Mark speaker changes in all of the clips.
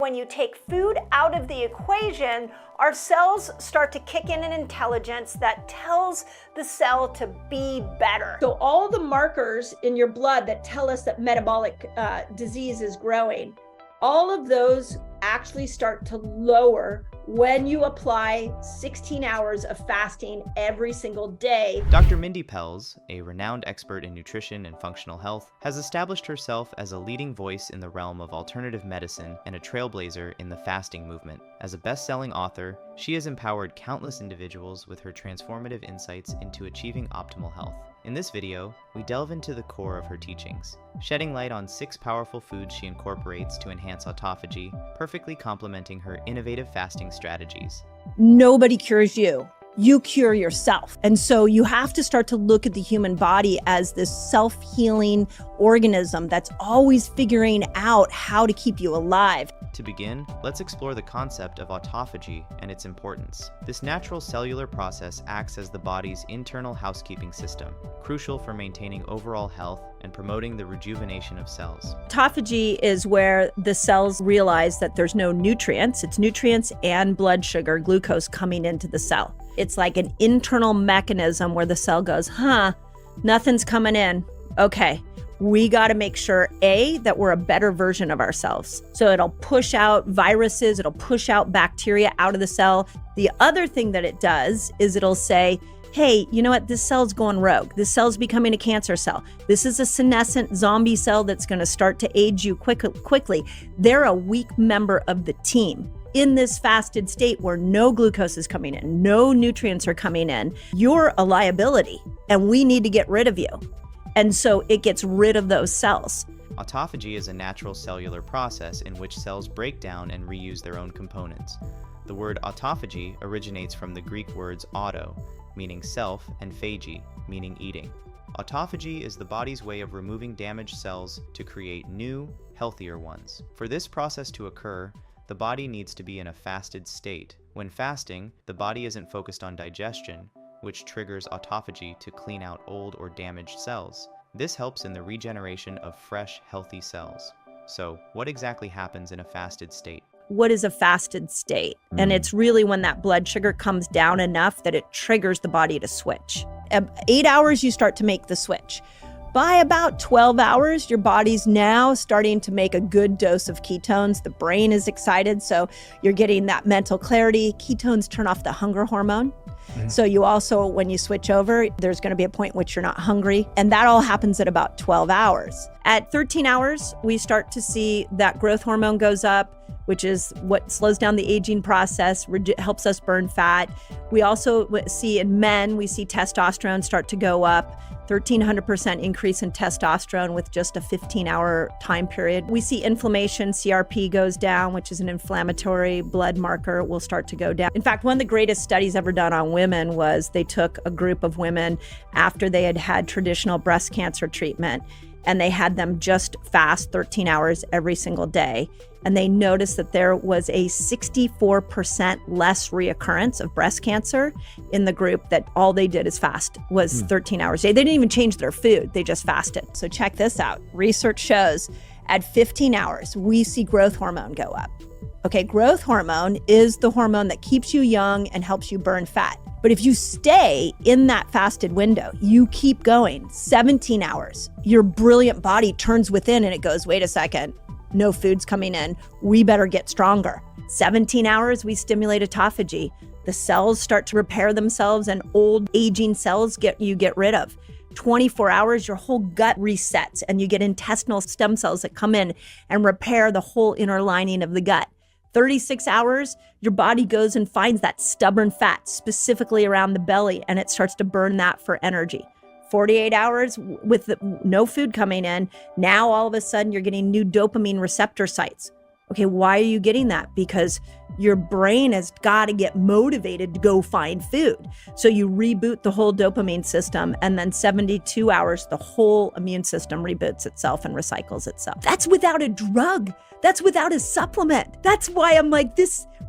Speaker 1: When you take food out of the equation, our cells start to kick in an intelligence that tells the cell to be better.
Speaker 2: So all the markers in your blood that tell us that metabolic disease is growing, all of those actually start to lower when you apply 16 hours of fasting every single day.
Speaker 3: Dr. Mindy Pelz, a renowned expert in nutrition and functional health, has established herself as a leading voice in the realm of alternative medicine and a trailblazer in the fasting movement. As a best-selling author, she has empowered countless individuals with her transformative insights into achieving optimal health. In this video, we delve into the core of her teachings, shedding light on 6 powerful foods she incorporates to enhance autophagy, perfectly complementing her innovative fasting strategies.
Speaker 2: Nobody cures you. You cure yourself. And so you have to start to look at the human body as this self-healing organism that's always figuring out how to keep you alive.
Speaker 3: To begin, let's explore the concept of autophagy and its importance. This natural cellular process acts as the body's internal housekeeping system, crucial for maintaining overall health and promoting the rejuvenation of cells.
Speaker 2: Autophagy is where the cells realize that there's no nutrients. It's nutrients and blood sugar, glucose, coming into the cell. It's like an internal mechanism where the cell goes, nothing's coming in. Okay. We got to make sure, A, that we're a better version of ourselves. So it'll push out viruses, it'll push out bacteria out of the cell. The other thing that it does is it'll say, hey, you know what? This cell's going rogue. This cell's becoming a cancer cell. This is a senescent zombie cell that's going to start to age you quickly. They're a weak member of the team. In this fasted state where no glucose is coming in, no nutrients are coming in, you're a liability and we need to get rid of you. And so it gets rid of those cells.
Speaker 3: Autophagy is a natural cellular process in which cells break down and reuse their own components. The word autophagy originates from the Greek words auto, meaning self, and phagy, meaning eating. Autophagy is the body's way of removing damaged cells to create new, healthier ones. For this process to occur, the body needs to be in a fasted state. When fasting, the body isn't focused on digestion, which triggers autophagy to clean out old or damaged cells. This helps in the regeneration of fresh, healthy cells. So, what exactly happens in a fasted state?
Speaker 2: What is a fasted state? And it's really when that blood sugar comes down enough that it triggers the body to switch. 8 hours, you start to make the switch. By about 12 hours, your body's now starting to make a good dose of ketones. The brain is excited, so you're getting that mental clarity. Ketones turn off the hunger hormone. So you also, when you switch over, there's going to be a point in which you're not hungry. And that all happens at about 12 hours. At 13 hours, we start to see that growth hormone goes up, which is what slows down the aging process, helps us burn fat. We also see in men, we see testosterone start to go up. 1,300% increase in testosterone with just a 15-hour time period. We see inflammation, CRP goes down, which is an inflammatory blood marker, will start to go down. In fact, one of the greatest studies ever done on women was they took a group of women after they had had traditional breast cancer treatment, and they had them just fast 13 hours every single day. And they noticed that there was a 64% less reoccurrence of breast cancer in the group that all they did is fast, was 13 hours a day. They didn't even change their food, they just fasted. So check this out. Research shows at 15 hours, we see growth hormone go up. Okay, growth hormone is the hormone that keeps you young and helps you burn fat. But if you stay in that fasted window, you keep going, 17 hours, your brilliant body turns within and it goes, wait a second, no food's coming in, we better get stronger. 17 hours, we stimulate autophagy. The cells start to repair themselves and old aging cells you get rid of. 24 hours, your whole gut resets and you get intestinal stem cells that come in and repair the whole inner lining of the gut. 36 hours, your body goes and finds that stubborn fat specifically around the belly and it starts to burn that for energy. 48 hours with no food coming in, now all of a sudden you're getting new dopamine receptor sites. Okay, why are you getting that? Because your brain has got to get motivated to go find food. So you reboot the whole dopamine system, and then 72 hours, the whole immune system reboots itself and recycles itself. That's without a drug. That's without a supplement. That's why I'm like,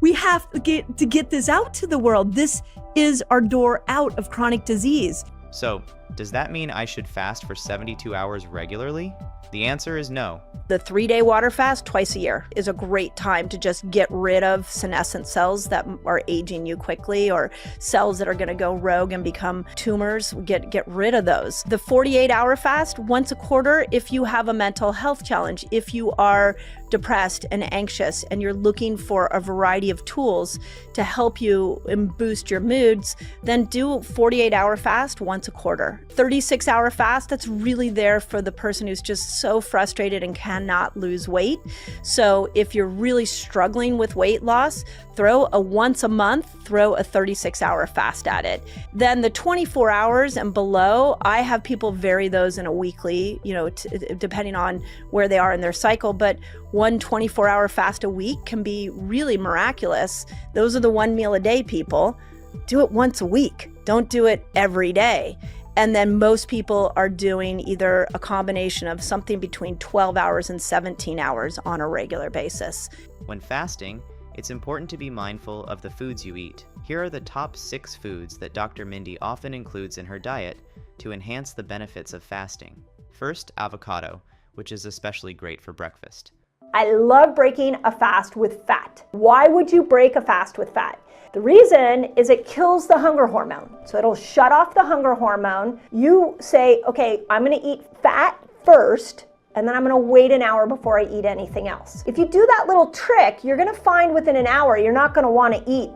Speaker 2: we have to get this out to the world. This is our door out of chronic disease.
Speaker 3: So, Does that mean I should fast for 72 hours regularly? The answer is no.
Speaker 2: The 3-day water fast twice a year is a great time to just get rid of senescent cells that are aging you quickly, or cells that are going to go rogue and become tumors. Get rid of those. The 48-hour fast once a quarter if you have a mental health challenge, if you are depressed and anxious and you're looking for a variety of tools to help you and boost your moods, then do a 48-hour fast once a quarter. 36-hour fast, that's really there for the person who's just so frustrated and cannot lose weight. So if you're really struggling with weight loss, throw a once a month, throw a 36-hour fast at it. Then the 24 hours and below, I have people vary those in a weekly, depending on where they are in their cycle, but one 24-hour fast a week can be really miraculous. Those are the 1 meal a day people. Do it once a week. Don't do it every day. And then most people are doing either a combination of something between 12 hours and 17 hours on a regular basis.
Speaker 3: When fasting, it's important to be mindful of the foods you eat. Here are the top 6 foods that Dr. Mindy often includes in her diet to enhance the benefits of fasting. First, avocado, which is especially great for breakfast.
Speaker 1: I love breaking a fast with fat. Why would you break a fast with fat? The reason is it kills the hunger hormone. So it'll shut off the hunger hormone. You say, okay, I'm going to eat fat first, and then I'm going to wait an hour before I eat anything else. If you do that little trick, you're going to find within an hour you're not going to want to eat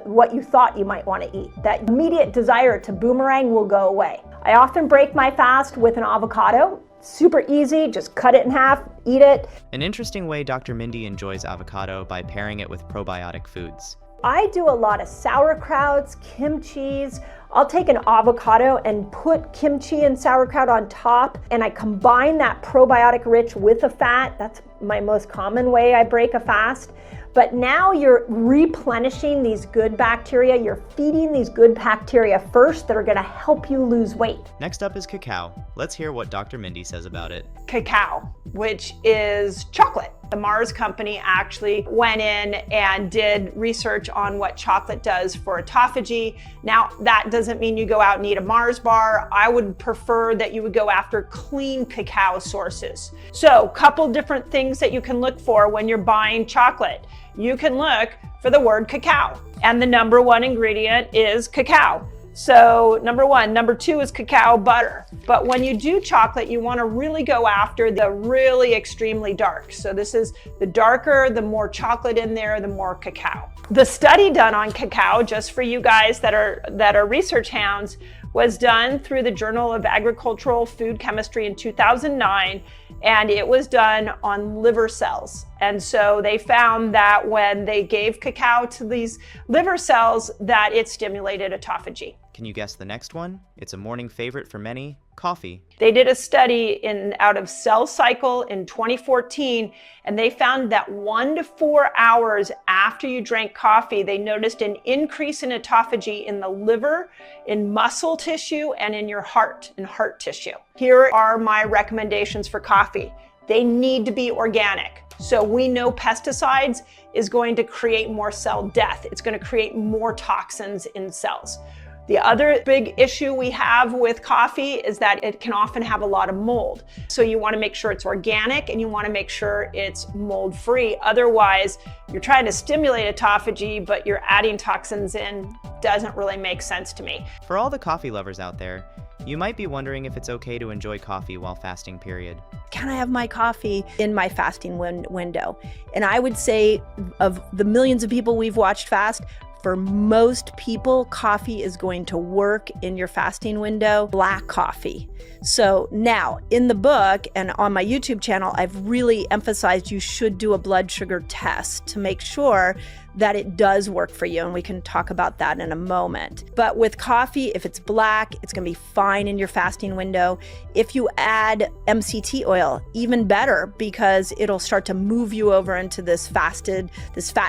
Speaker 1: what you thought you might want to eat. That immediate desire to boomerang will go away. I often break my fast with an avocado. Super easy, just cut it in half, eat it.
Speaker 3: An interesting way Dr. Mindy enjoys avocado by pairing it with probiotic foods.
Speaker 1: I do a lot of sauerkrauts, kimchis. I'll take an avocado and put kimchi and sauerkraut on top, and I combine that probiotic rich with the fat. That's my most common way I break a fast. But now you're replenishing these good bacteria. You're feeding these good bacteria first that are going to help you lose weight.
Speaker 3: Next up is cacao. Let's hear what Dr. Mindy says about it.
Speaker 4: Cacao, which is chocolate. The Mars company actually went in and did research on what chocolate does for autophagy. Now, that doesn't mean you go out and eat a Mars bar. I would prefer that you would go after clean cacao sources. So, a couple different things that you can look for when you're buying chocolate. You can look for the word cacao, and the number 1 ingredient is cacao. So number 1. Number 2 is cacao butter. But when you do chocolate, you want to really go after the really extremely dark. So this is the darker, the more chocolate in there, the more cacao. The study done on cacao, just for you guys that are research hounds, was done through the Journal of Agricultural Food Chemistry in 2009, and it was done on liver cells. And so they found that when they gave cacao to these liver cells, that it stimulated autophagy.
Speaker 3: Can you guess the next one? It's a morning favorite for many, coffee.
Speaker 4: They did a study out of Cell Cycle in 2014, and they found that 1 to 4 hours after you drank coffee, they noticed an increase in autophagy in the liver, in muscle tissue, and in your heart, in heart tissue. Here are my recommendations for coffee. They need to be organic. So we know pesticides is going to create more cell death. It's going to create more toxins in cells. The other big issue we have with coffee is that it can often have a lot of mold. So you want to make sure it's organic and you want to make sure it's mold-free. Otherwise, you're trying to stimulate autophagy, but you're adding toxins in. Doesn't really make sense to me.
Speaker 3: For all the coffee lovers out there, you might be wondering if it's okay to enjoy coffee while fasting, period.
Speaker 2: Can I have my coffee in my fasting window? And I would say of the millions of people we've watched fast, for most people, coffee is going to work in your fasting window, black coffee. So now in the book and on my YouTube channel, I've really emphasized you should do a blood sugar test to make sure that it does work for you. And we can talk about that in a moment. But with coffee, if it's black, it's gonna be fine in your fasting window. If you add MCT oil, even better, because it'll start to move you over into this fat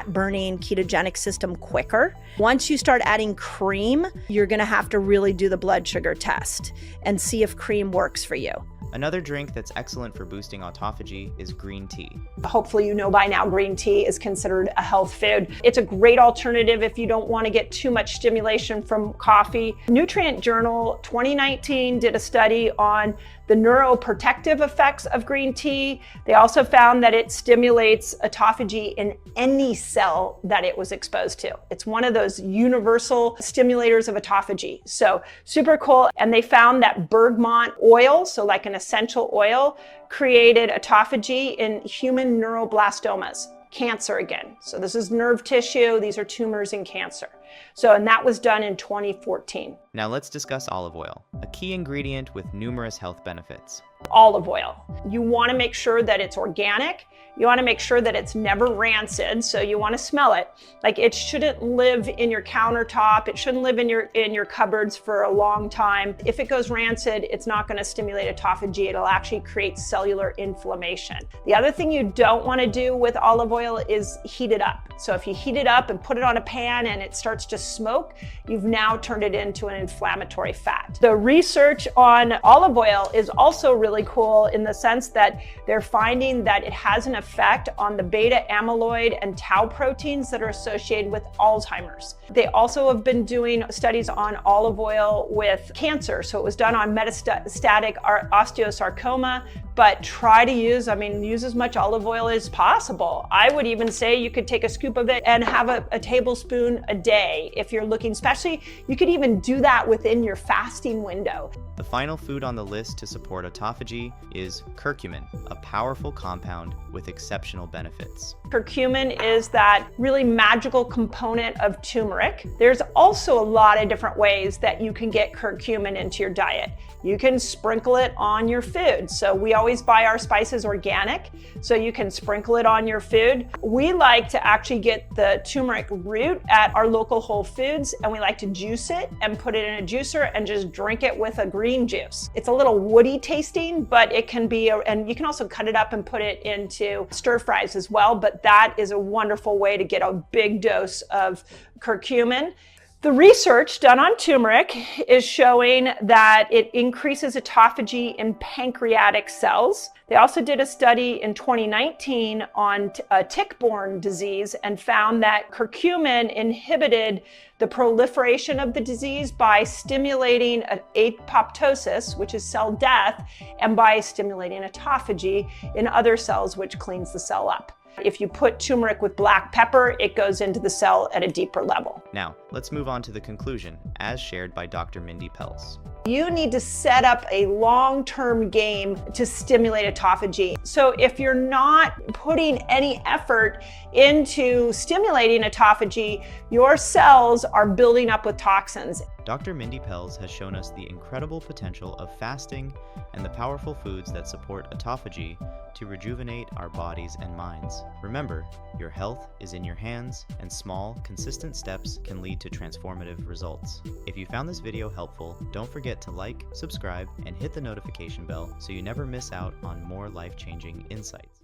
Speaker 2: burning ketogenic system quicker. Once you start adding cream, you're gonna have to really do the blood sugar test and see if cream works for you.
Speaker 3: Another drink that's excellent for boosting autophagy is green tea.
Speaker 4: Hopefully you know by now green tea is considered a health food. It's a great alternative if you don't want to get too much stimulation from coffee. Nutrient Journal 2019 did a study on the neuroprotective effects of green tea. They also found that it stimulates autophagy in any cell that it was exposed to. It's one of those universal stimulators of autophagy. So super cool. And they found that bergamot oil, so like an essential oil, created autophagy in human neuroblastomas, cancer again. So this is nerve tissue. These are tumors in cancer. And that was done in 2014.
Speaker 3: Now let's discuss olive oil, a key ingredient with numerous health benefits.
Speaker 4: Olive oil. You want to make sure that it's organic. You want to make sure that it's never rancid, so you want to smell it. Like, it shouldn't live in your countertop. It shouldn't live in your cupboards for a long time. If it goes rancid, it's not going to stimulate autophagy. It'll actually create cellular inflammation. The other thing you don't want to do with olive oil is heat it up. So if you heat it up and put it on a pan and it starts to smoke, you've now turned it into an inflammatory fat. The research on olive oil is also really cool in the sense that they're finding that it has an effect on the beta amyloid and tau proteins that are associated with Alzheimer's. They also have been doing studies on olive oil with cancer. So it was done on metastatic osteosarcoma, but try to use as much olive oil as possible. I would even say you could take a scoop of it and have a tablespoon a day if you're looking, especially you could even do that within your fasting window.
Speaker 3: The final food on the list to support autophagy is curcumin, a powerful compound with exceptional benefits.
Speaker 4: Curcumin is that really magical component of turmeric. There's also a lot of different ways that you can get curcumin into your diet. You can sprinkle it on your food. So we always buy our spices organic, so you can sprinkle it on your food. We like to actually get the turmeric root at our local Whole Foods, and we like to juice it and put it in a juicer and just drink it with a green juice. It's a little woody tasting, but it can be, and you can also cut it up and put it into stir fries as well, but that is a wonderful way to get a big dose of curcumin. The research done on turmeric is showing that it increases autophagy in pancreatic cells. They also did a study in 2019 on a tick-borne disease and found that curcumin inhibited the proliferation of the disease by stimulating apoptosis, which is cell death, and by stimulating autophagy in other cells, which cleans the cell up. If you put turmeric with black pepper, it goes into the cell at a deeper level.
Speaker 3: Now, let's move on to the conclusion, as shared by Dr. Mindy Pelz.
Speaker 4: You need to set up a long-term game to stimulate autophagy. So if you're not putting any effort into stimulating autophagy, your cells are building up with toxins.
Speaker 3: Dr. Mindy Pelz has shown us the incredible potential of fasting and the powerful foods that support autophagy to rejuvenate our bodies and minds. Remember, your health is in your hands, and small, consistent steps can lead to transformative results. If you found this video helpful, don't forget to like, subscribe, and hit the notification bell so you never miss out on more life-changing insights.